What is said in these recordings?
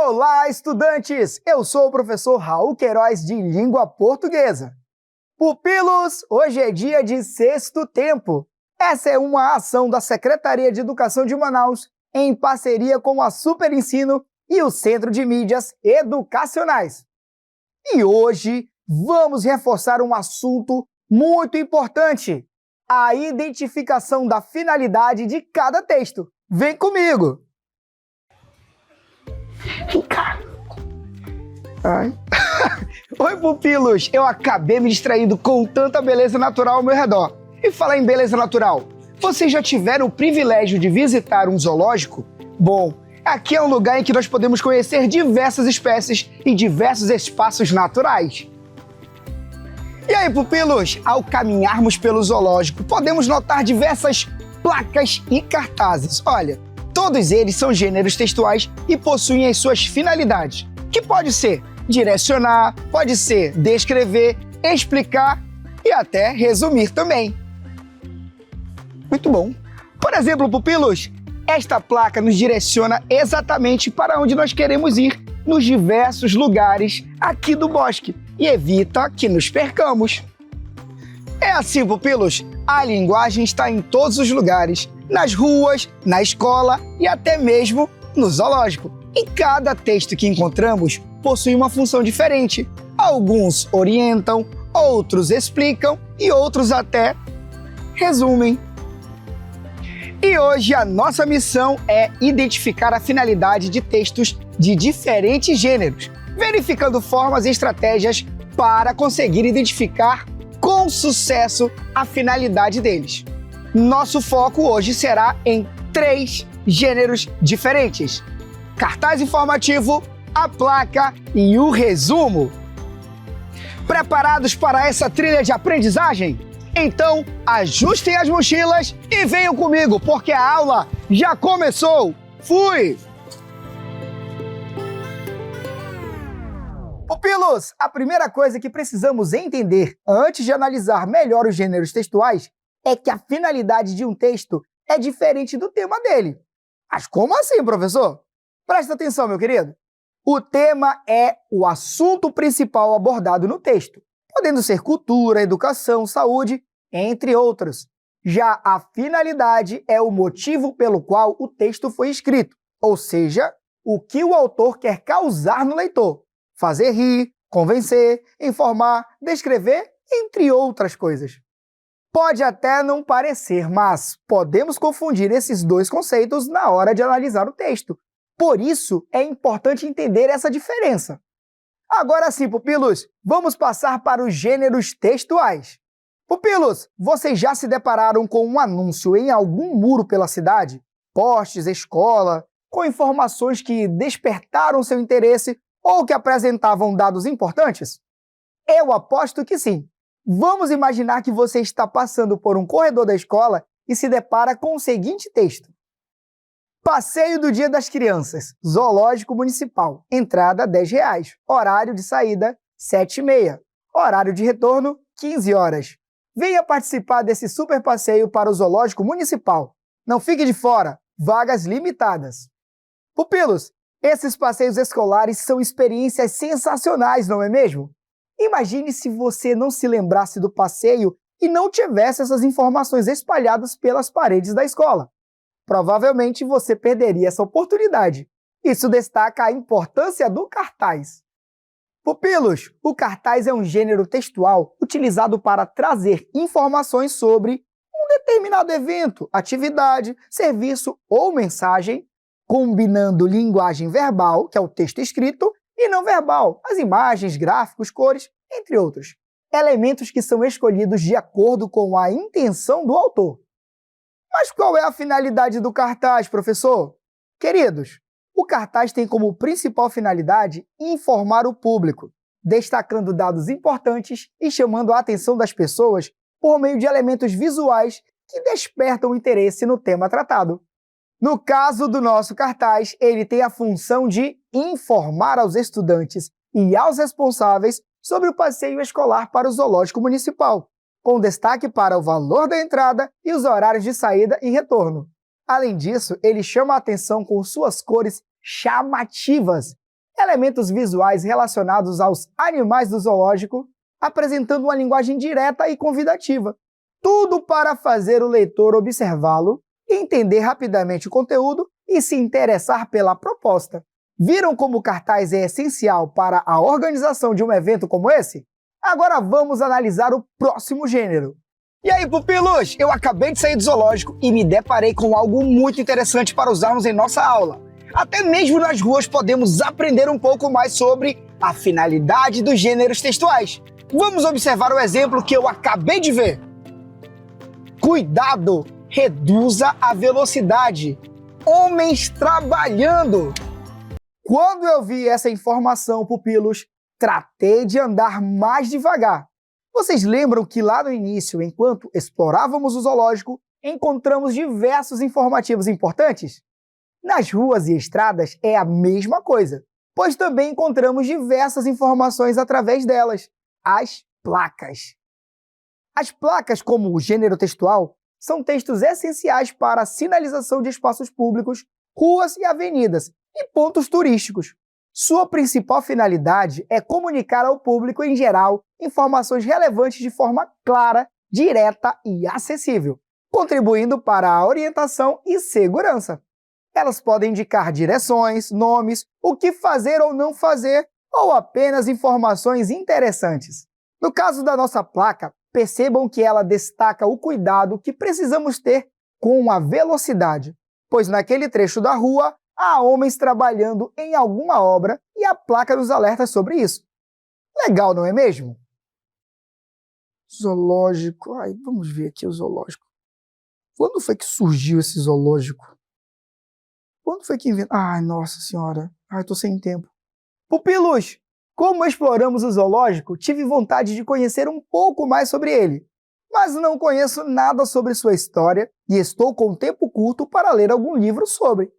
Olá, estudantes! Eu sou o professor Raul Queiroz, de Língua Portuguesa. Pupilos, hoje é dia de Sexto Tempo. Essa é uma ação da Secretaria de Educação de Manaus, em parceria com a Super Ensino e o Centro de Mídias Educacionais. E hoje vamos reforçar um assunto muito importante: a identificação da finalidade de cada texto. Vem comigo! Ai. Oi, pupilos! Eu acabei me distraindo com tanta beleza natural ao meu redor. E falar em beleza natural, vocês já tiveram o privilégio de visitar um zoológico? Bom, aqui é um lugar em que nós podemos conhecer diversas espécies e diversos espaços naturais. E aí, pupilos, ao caminharmos pelo zoológico, podemos notar diversas placas e cartazes. Olha, todos eles são gêneros textuais e possuem as suas finalidades, que pode ser direcionar, pode ser descrever, explicar e até resumir também. Muito bom. Por exemplo, pupilos, esta placa nos direciona exatamente para onde nós queremos ir nos diversos lugares aqui do bosque e evita que nos percamos. É assim, pupilos, a linguagem está em todos os lugares, nas ruas, na escola e até mesmo no zoológico. E cada texto que encontramos possui uma função diferente. Alguns orientam, outros explicam e outros até resumem. E hoje a nossa missão é identificar a finalidade de textos de diferentes gêneros, verificando formas e estratégias para conseguir identificar com sucesso a finalidade deles. Nosso foco hoje será em 3 gêneros diferentes: cartaz informativo, a placa e o resumo. Preparados para essa trilha de aprendizagem? Então, ajustem as mochilas e venham comigo, porque a aula já começou! Fui! Pupilos, a primeira coisa que precisamos entender antes de analisar melhor os gêneros textuais é que a finalidade de um texto é diferente do tema dele. Mas como assim, professor? Presta atenção, meu querido. O tema é o assunto principal abordado no texto, podendo ser cultura, educação, saúde, entre outros. Já a finalidade é o motivo pelo qual o texto foi escrito, ou seja, o que o autor quer causar no leitor: fazer rir, convencer, informar, descrever, entre outras coisas. Pode até não parecer, mas podemos confundir esses dois conceitos na hora de analisar o texto. Por isso, é importante entender essa diferença. Agora sim, pupilos, vamos passar para os gêneros textuais. Pupilos, vocês já se depararam com um anúncio em algum muro pela cidade? Postes, escola, com informações que despertaram seu interesse ou que apresentavam dados importantes? Eu aposto que sim. Vamos imaginar que você está passando por um corredor da escola e se depara com o seguinte texto: Passeio do Dia das Crianças, Zoológico Municipal, entrada R$10, horário de saída 7h30, horário de retorno 15 horas. Venha participar desse super passeio para o Zoológico Municipal. Não fique de fora, vagas limitadas. Pupilos, esses passeios escolares são experiências sensacionais, não é mesmo? Imagine se você não se lembrasse do passeio e não tivesse essas informações espalhadas pelas paredes da escola. Provavelmente você perderia essa oportunidade. Isso destaca a importância do cartaz. Pupilos, o cartaz é um gênero textual utilizado para trazer informações sobre um determinado evento, atividade, serviço ou mensagem, combinando linguagem verbal, que é o texto escrito, e não verbal, as imagens, gráficos, cores, entre outros. Elementos que são escolhidos de acordo com a intenção do autor. Mas qual é a finalidade do cartaz, professor? Queridos, o cartaz tem como principal finalidade informar o público, destacando dados importantes e chamando a atenção das pessoas por meio de elementos visuais que despertam interesse no tema tratado. No caso do nosso cartaz, ele tem a função de informar aos estudantes e aos responsáveis sobre o passeio escolar para o Zoológico Municipal, com destaque para o valor da entrada e os horários de saída e retorno. Além disso, ele chama a atenção com suas cores chamativas elementos visuais relacionados aos animais do zoológico, apresentando uma linguagem direta e convidativa. Tudo para fazer o leitor observá-lo, entender rapidamente o conteúdo e se interessar pela proposta. Viram como o cartaz é essencial para a organização de um evento como esse? Agora vamos analisar o próximo gênero. E aí, pupilos? Eu acabei de sair do zoológico e me deparei com algo muito interessante para usarmos em nossa aula. Até mesmo nas ruas podemos aprender um pouco mais sobre a finalidade dos gêneros textuais. Vamos observar o exemplo que eu acabei de ver. Cuidado! Reduza a velocidade. Homens trabalhando! Quando eu vi essa informação, pupilos, tratei de andar mais devagar. Vocês lembram que lá no início, enquanto explorávamos o zoológico, encontramos diversos informativos importantes? Nas ruas e estradas é a mesma coisa, pois também encontramos diversas informações através delas, as placas. As placas, como o gênero textual, são textos essenciais para a sinalização de espaços públicos, ruas e avenidas, e pontos turísticos. Sua principal finalidade é comunicar ao público em geral informações relevantes de forma clara, direta e acessível, contribuindo para a orientação e segurança. Elas podem indicar direções, nomes, o que fazer ou não fazer, ou apenas informações interessantes. No caso da nossa placa, percebam que ela destaca o cuidado que precisamos ter com a velocidade, pois naquele trecho da rua há homens trabalhando em alguma obra e a placa nos alerta sobre isso. Legal, não é mesmo? Zoológico. Ai, vamos ver aqui o zoológico. Quando foi que surgiu esse zoológico? Quando foi que inventou? Ai, nossa senhora. Ai, tô sem tempo. Pupilos, como exploramos o zoológico, tive vontade de conhecer um pouco mais sobre ele, mas não conheço nada sobre sua história e estou com tempo curto para ler algum livro sobre.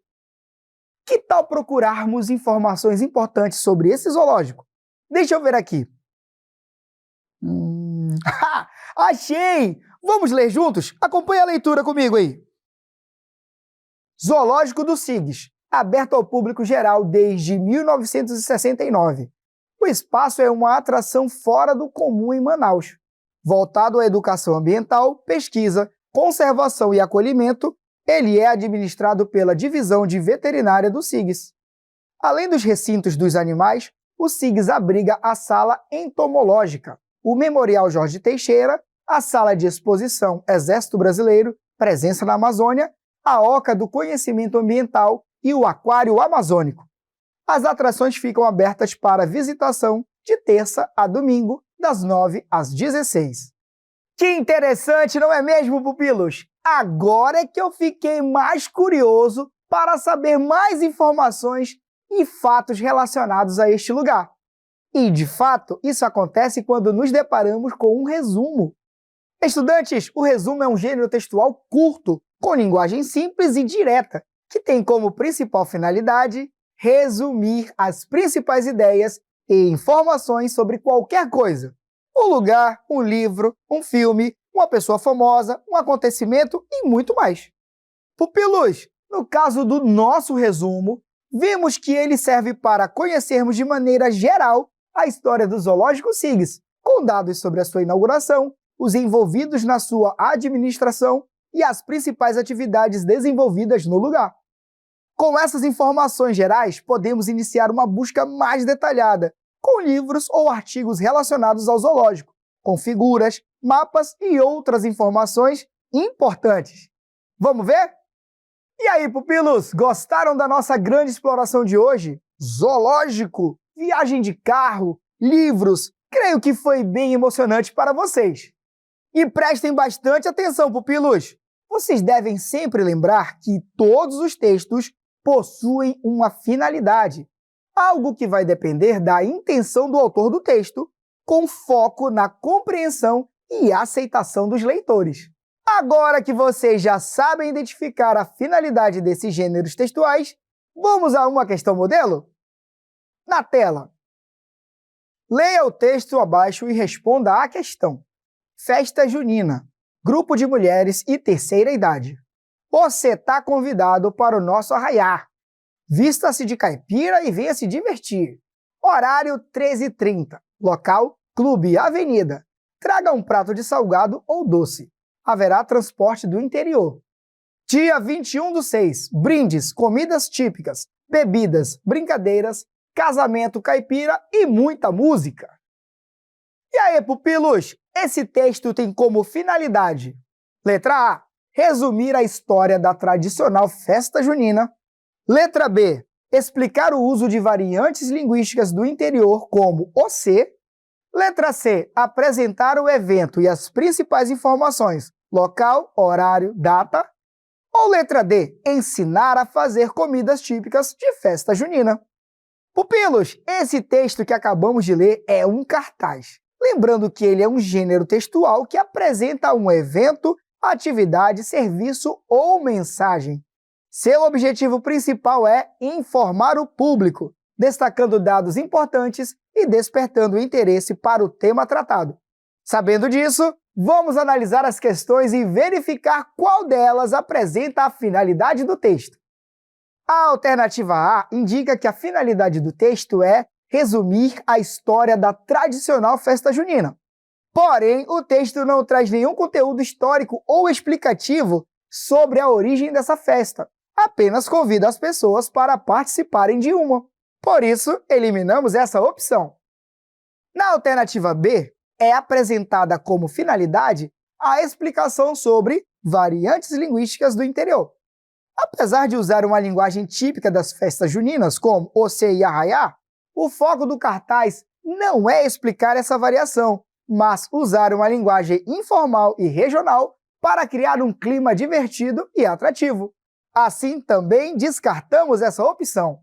Que tal procurarmos informações importantes sobre esse zoológico? Deixa eu ver aqui. Achei! Vamos ler juntos? Acompanhe a leitura comigo aí. Zoológico do Sigis, aberto ao público geral desde 1969. O espaço é uma atração fora do comum em Manaus, voltado à educação ambiental, pesquisa, conservação e acolhimento. Ele é administrado pela Divisão de Veterinária do SIGS. Além dos recintos dos animais, o SIGS abriga a Sala Entomológica, o Memorial Jorge Teixeira, a Sala de Exposição Exército Brasileiro, Presença na Amazônia, a Oca do Conhecimento Ambiental e o Aquário Amazônico. As atrações ficam abertas para visitação de terça a domingo, das 9 às 16. Que interessante, não é mesmo, pupilos? Agora é que eu fiquei mais curioso para saber mais informações e fatos relacionados a este lugar. E, de fato, isso acontece quando nos deparamos com um resumo. Estudantes, o resumo é um gênero textual curto, com linguagem simples e direta, que tem como principal finalidade resumir as principais ideias e informações sobre qualquer coisa. Um lugar, um livro, um filme, uma pessoa famosa, um acontecimento e muito mais. Pupilos, no caso do nosso resumo, vimos que ele serve para conhecermos de maneira geral a história do Zoológico SIGS, com dados sobre a sua inauguração, os envolvidos na sua administração e as principais atividades desenvolvidas no lugar. Com essas informações gerais, podemos iniciar uma busca mais detalhada, com livros ou artigos relacionados ao zoológico, com figuras, mapas e outras informações importantes. Vamos ver? E aí, pupilos, gostaram da nossa grande exploração de hoje? Zoológico, viagem de carro, livros, creio que foi bem emocionante para vocês. E prestem bastante atenção, pupilos! Vocês devem sempre lembrar que todos os textos possuem uma finalidade, algo que vai depender da intenção do autor do texto, com foco na compreensão e aceitação dos leitores. Agora que vocês já sabem identificar a finalidade desses gêneros textuais, vamos a uma questão modelo? Na tela. Leia o texto abaixo e responda à questão. Festa junina, grupo de mulheres e terceira idade. Você está convidado para o nosso arraiar. Vista-se de caipira e venha se divertir. Horário 13h30. Local, clube, avenida. Traga um prato de salgado ou doce. Haverá transporte do interior. Dia 21/6. Brindes, comidas típicas, bebidas, brincadeiras, casamento caipira e muita música. E aí, pupilos? Esse texto tem como finalidade: letra A, resumir a história da tradicional festa junina. Letra B, explicar o uso de variantes linguísticas do interior como o C. Letra C, apresentar o evento e as principais informações, local, horário, data. Ou letra D, ensinar a fazer comidas típicas de festa junina. Pupilos, esse texto que acabamos de ler é um cartaz. Lembrando que ele é um gênero textual que apresenta um evento, atividade, serviço ou mensagem. Seu objetivo principal é informar o público, destacando dados importantes e despertando interesse para o tema tratado. Sabendo disso, vamos analisar as questões e verificar qual delas apresenta a finalidade do texto. A alternativa A indica que a finalidade do texto é resumir a história da tradicional festa junina. Porém, o texto não traz nenhum conteúdo histórico ou explicativo sobre a origem dessa festa, apenas convida as pessoas para participarem de uma. Por isso, eliminamos essa opção. Na alternativa B, é apresentada como finalidade a explicação sobre variantes linguísticas do interior. Apesar de usar uma linguagem típica das festas juninas, como Ocê e Arraiá, o foco do cartaz não é explicar essa variação, mas usar uma linguagem informal e regional para criar um clima divertido e atrativo. Assim, também descartamos essa opção.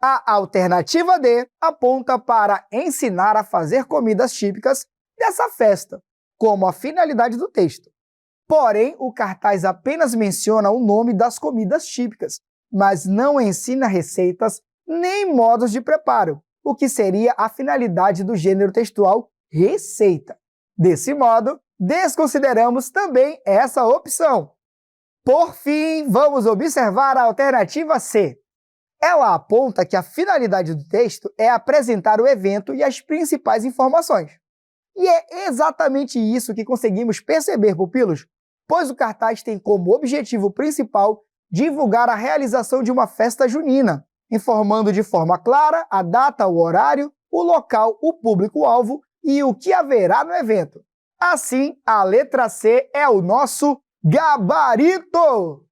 A alternativa D aponta para ensinar a fazer comidas típicas dessa festa, como a finalidade do texto. Porém, o cartaz apenas menciona o nome das comidas típicas, mas não ensina receitas nem modos de preparo, o que seria a finalidade do gênero textual receita. Desse modo, desconsideramos também essa opção. Por fim, vamos observar a alternativa C. Ela aponta que a finalidade do texto é apresentar o evento e as principais informações. E é exatamente isso que conseguimos perceber, pupilos, pois o cartaz tem como objetivo principal divulgar a realização de uma festa junina, informando de forma clara a data, o horário, o local, o público-alvo e o que haverá no evento. Assim, a letra C é o nosso gabarito!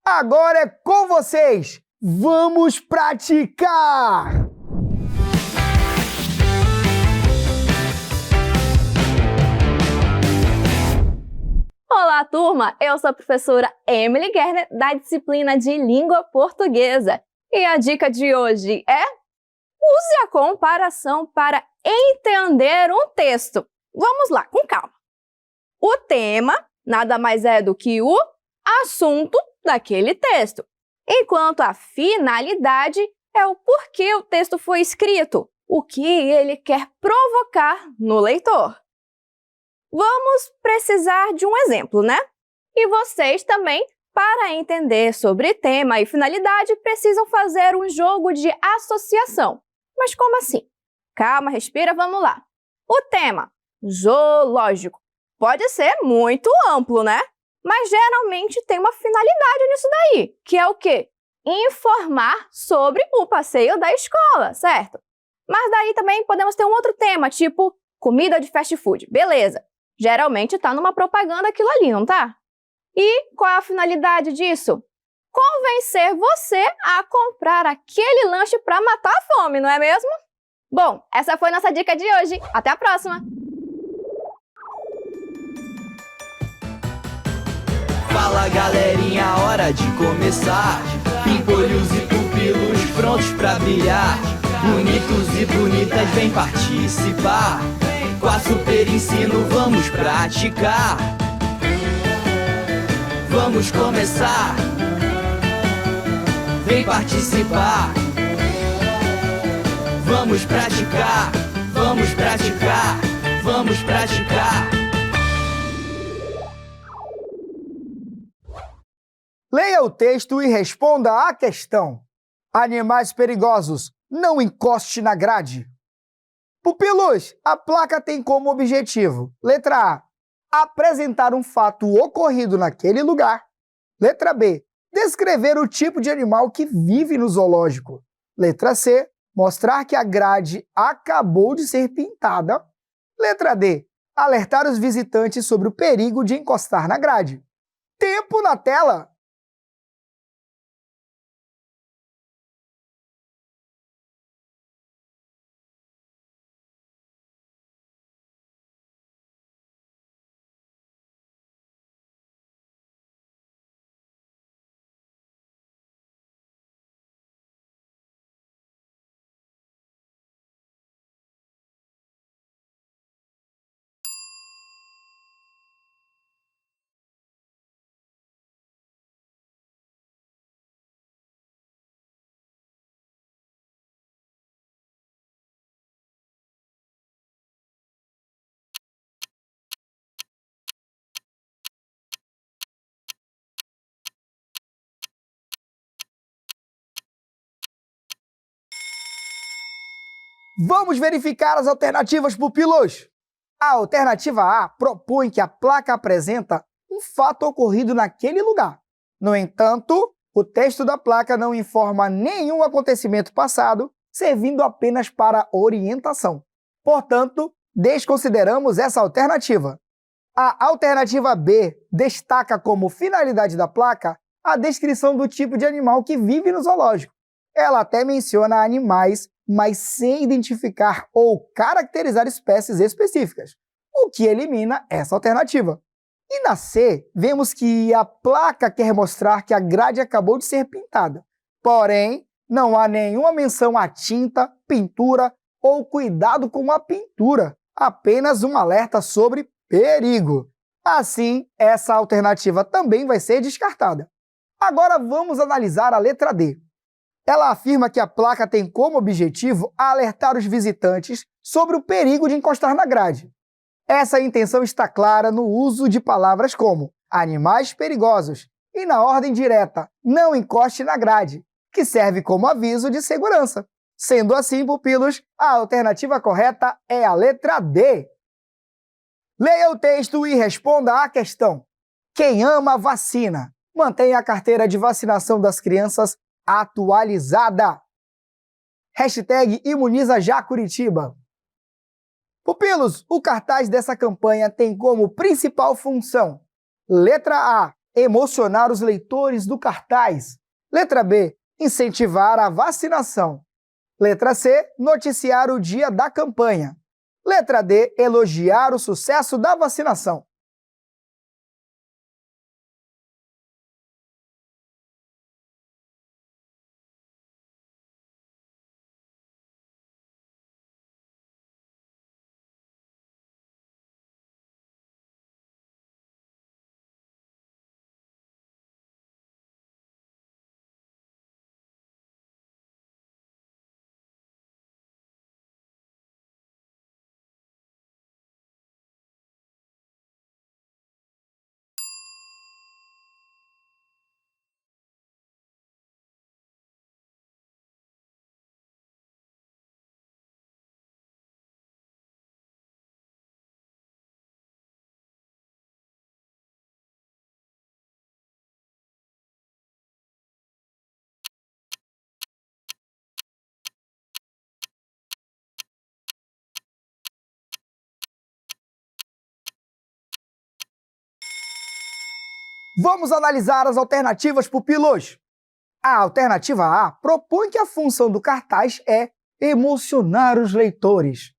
Agora é com vocês! Vamos praticar! Olá, turma! Eu sou a professora Emily Gerner, da disciplina de Língua Portuguesa. E a dica de hoje é: use a comparação para entender um texto. Vamos lá, com calma. O tema nada mais é do que o assunto daquele texto, enquanto a finalidade é o porquê o texto foi escrito, o que ele quer provocar no leitor. Vamos precisar de um exemplo, né? E vocês também, para entender sobre tema e finalidade, precisam fazer um jogo de associação. Mas como assim? Calma, respira, vamos lá. O tema, zoológico, pode ser muito amplo, né? Mas geralmente tem uma finalidade nisso daí, que é o quê? Informar sobre o passeio da escola, certo? Mas daí também podemos ter um outro tema, tipo comida de fast food. Beleza. Geralmente está numa propaganda aquilo ali, não tá? E qual é a finalidade disso? Convencer você a comprar aquele lanche para matar a fome, não é mesmo? Bom, essa foi nossa dica de hoje. Até a próxima! Fala galerinha, hora de começar. Pimpolhos e pupilos prontos pra brilhar. Bonitos e bonitas, vem participar. Com a Super Ensino vamos praticar. Vamos começar. Vem participar. Vamos praticar. Vamos praticar. Vamos praticar. Leia o texto e responda à questão. Animais perigosos, não encoste na grade. Pupilos, a placa tem como objetivo: letra A, apresentar um fato ocorrido naquele lugar. Letra B, descrever o tipo de animal que vive no zoológico. Letra C, mostrar que a grade acabou de ser pintada. Letra D, alertar os visitantes sobre o perigo de encostar na grade. Tempo na tela! Vamos verificar as alternativas, pupilos! A alternativa A propõe que a placa apresenta um fato ocorrido naquele lugar. No entanto, o texto da placa não informa nenhum acontecimento passado, servindo apenas para orientação. Portanto, desconsideramos essa alternativa. A alternativa B destaca como finalidade da placa a descrição do tipo de animal que vive no zoológico. Ela até menciona animais, mas sem identificar ou caracterizar espécies específicas, o que elimina essa alternativa. E na C, vemos que a placa quer mostrar que a grade acabou de ser pintada. Porém, não há nenhuma menção à tinta, pintura ou cuidado com a pintura, apenas um alerta sobre perigo. Assim, essa alternativa também vai ser descartada. Agora vamos analisar a letra D. Ela afirma que a placa tem como objetivo alertar os visitantes sobre o perigo de encostar na grade. Essa intenção está clara no uso de palavras como animais perigosos e, na ordem direta, não encoste na grade, que serve como aviso de segurança. Sendo assim, pupilos, a alternativa correta é a letra D. Leia o texto e responda à questão. Quem ama vacina? Mantenha a carteira de vacinação das crianças atualizada. Hashtag Imuniza Já Curitiba. Pupilos, o cartaz dessa campanha tem como principal função: letra A, emocionar os leitores do cartaz. Letra B, incentivar a vacinação. Letra C, noticiar o dia da campanha. Letra D, elogiar o sucesso da vacinação. Vamos analisar as alternativas, pupilos. A alternativa A propõe que a função do cartaz é emocionar os leitores.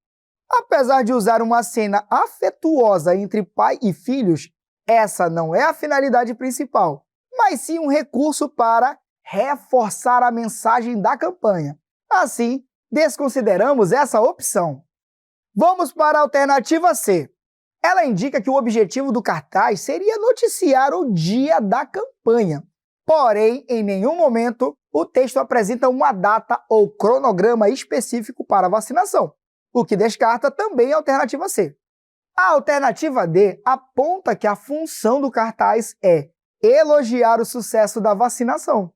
Apesar de usar uma cena afetuosa entre pai e filhos, essa não é a finalidade principal, mas sim um recurso para reforçar a mensagem da campanha. Assim, desconsideramos essa opção. Vamos para a alternativa C. Ela indica que o objetivo do cartaz seria noticiar o dia da campanha. Porém, em nenhum momento, o texto apresenta uma data ou cronograma específico para a vacinação, o que descarta também a alternativa C. A alternativa D aponta que a função do cartaz é elogiar o sucesso da vacinação.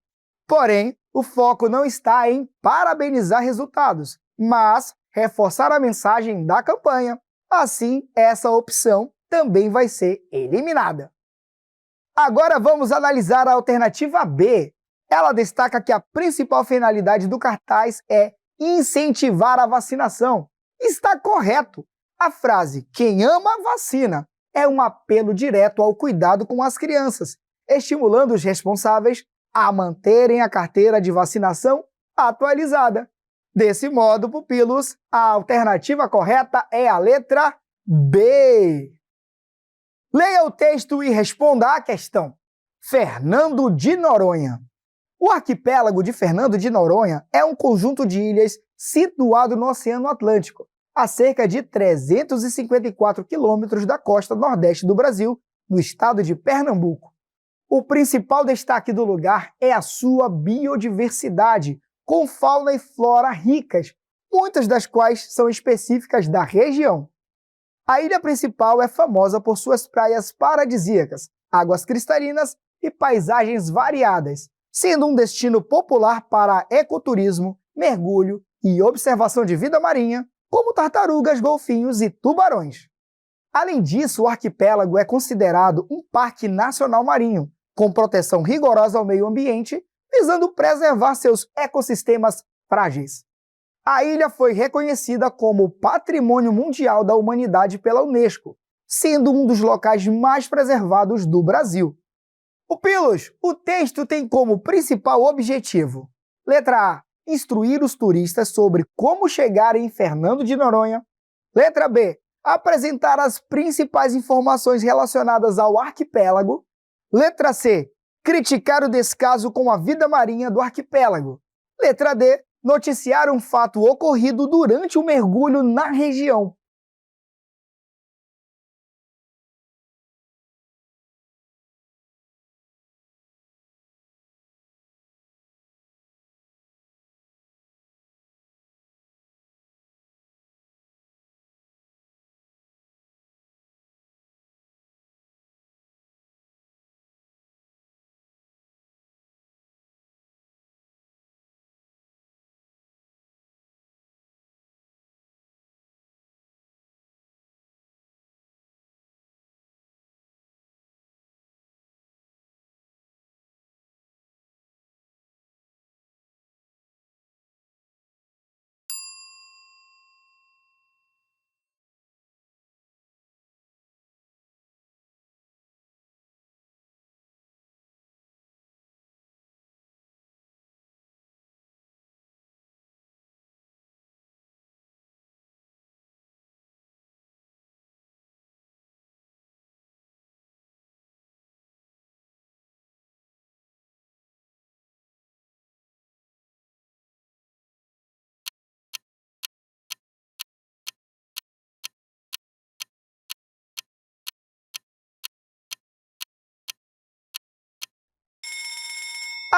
Porém, o foco não está em parabenizar resultados, mas reforçar a mensagem da campanha. Assim, essa opção também vai ser eliminada. Agora vamos analisar a alternativa B. Ela destaca que a principal finalidade do cartaz é incentivar a vacinação. Está correto. A frase "quem ama, vacina" é um apelo direto ao cuidado com as crianças, estimulando os responsáveis a manterem a carteira de vacinação atualizada. Desse modo, pupilos, a alternativa correta é a letra B. Leia o texto e responda à questão. Fernando de Noronha. O arquipélago de Fernando de Noronha é um conjunto de ilhas situado no Oceano Atlântico, a cerca de 354 quilômetros da costa nordeste do Brasil, no estado de Pernambuco. O principal destaque do lugar é a sua biodiversidade, com fauna e flora ricas, muitas das quais são específicas da região. A ilha principal é famosa por suas praias paradisíacas, águas cristalinas e paisagens variadas, sendo um destino popular para ecoturismo, mergulho e observação de vida marinha, como tartarugas, golfinhos e tubarões. Além disso, o arquipélago é considerado um parque nacional marinho, com proteção rigorosa ao meio ambiente, visando preservar seus ecossistemas frágeis. A ilha foi reconhecida como Patrimônio Mundial da Humanidade pela Unesco, sendo um dos locais mais preservados do Brasil. Pupilos, o texto tem como principal objetivo: letra A, instruir os turistas sobre como chegar em Fernando de Noronha. Letra B, apresentar as principais informações relacionadas ao arquipélago. Letra C, criticar o descaso com a vida marinha do arquipélago. Letra D, noticiar um fato ocorrido durante o mergulho na região.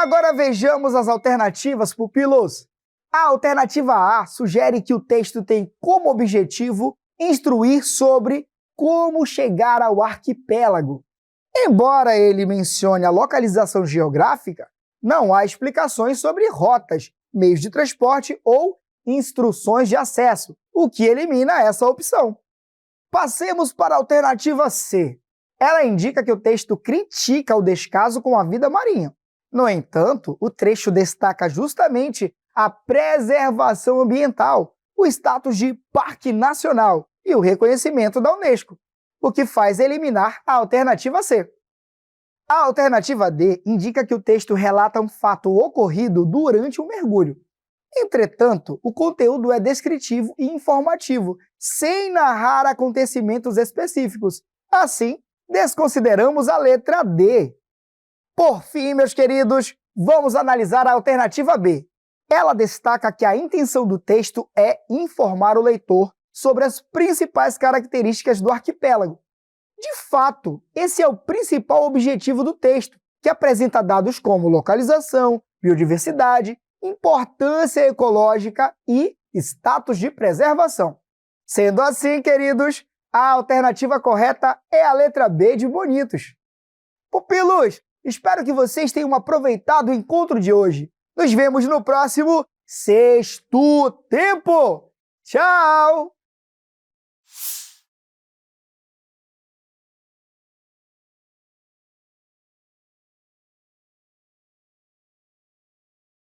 Agora vejamos as alternativas, pupilos. A alternativa A sugere que o texto tem como objetivo instruir sobre como chegar ao arquipélago. Embora ele mencione a localização geográfica, não há explicações sobre rotas, meios de transporte ou instruções de acesso, o que elimina essa opção. Passemos para a alternativa C. Ela indica que o texto critica o descaso com a vida marinha. No entanto, o trecho destaca justamente a preservação ambiental, o status de parque nacional e o reconhecimento da Unesco, o que faz eliminar a alternativa C. A alternativa D indica que o texto relata um fato ocorrido durante o mergulho. Entretanto, o conteúdo é descritivo e informativo, sem narrar acontecimentos específicos. Assim, desconsideramos a letra D. Por fim, meus queridos, vamos analisar a alternativa B. Ela destaca que a intenção do texto é informar o leitor sobre as principais características do arquipélago. De fato, esse é o principal objetivo do texto, que apresenta dados como localização, biodiversidade, importância ecológica e status de preservação. Sendo assim, queridos, a alternativa correta é a letra B de bonitos. Pupilos, espero que vocês tenham aproveitado o encontro de hoje. Nos vemos no próximo Sexto Tempo. Tchau!